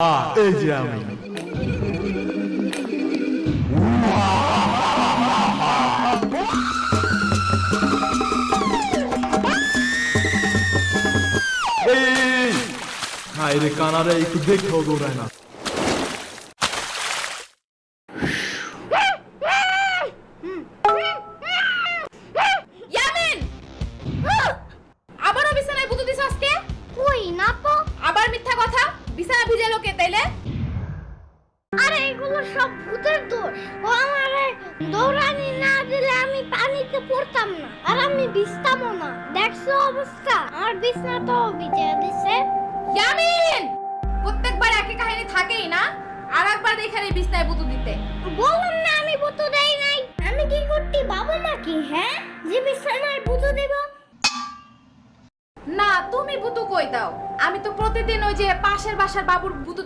এই যে আমি। হায় রে কানারে, একটু দেখেও দৌড়ায় না। ইয়ামিন, আবারও বিছানায় ভূত দিছ আজকে? কই না তো। আবার মিথ্যা কথা। বিছানা ভিজালো কে তাইলে? আরে এগুলো সব ভূতের দোষ। ও আমারে দৌড়ানি না দিলে আমি পানিতে পড়তাম না, আর আমি ভিজতামও না। দেখছো অবস্থা, আর বিছনাটাও ভিজে দিছে। ইয়ামিন, প্রত্যেকবার একই কাহিনী থাকেই না। আর একবার এখানে বিছানায় ভূত দিতে। বললাম না আমি ভূত দেই নাই। আমি কি করতে বাবা নাকি, হ্যাঁ, যে বিছানায় ভূত দেব? না, তুমি ভূত কই দাও? আমি তো প্রতিদিন ওই যে পাশের বাসার বাবুর ভূত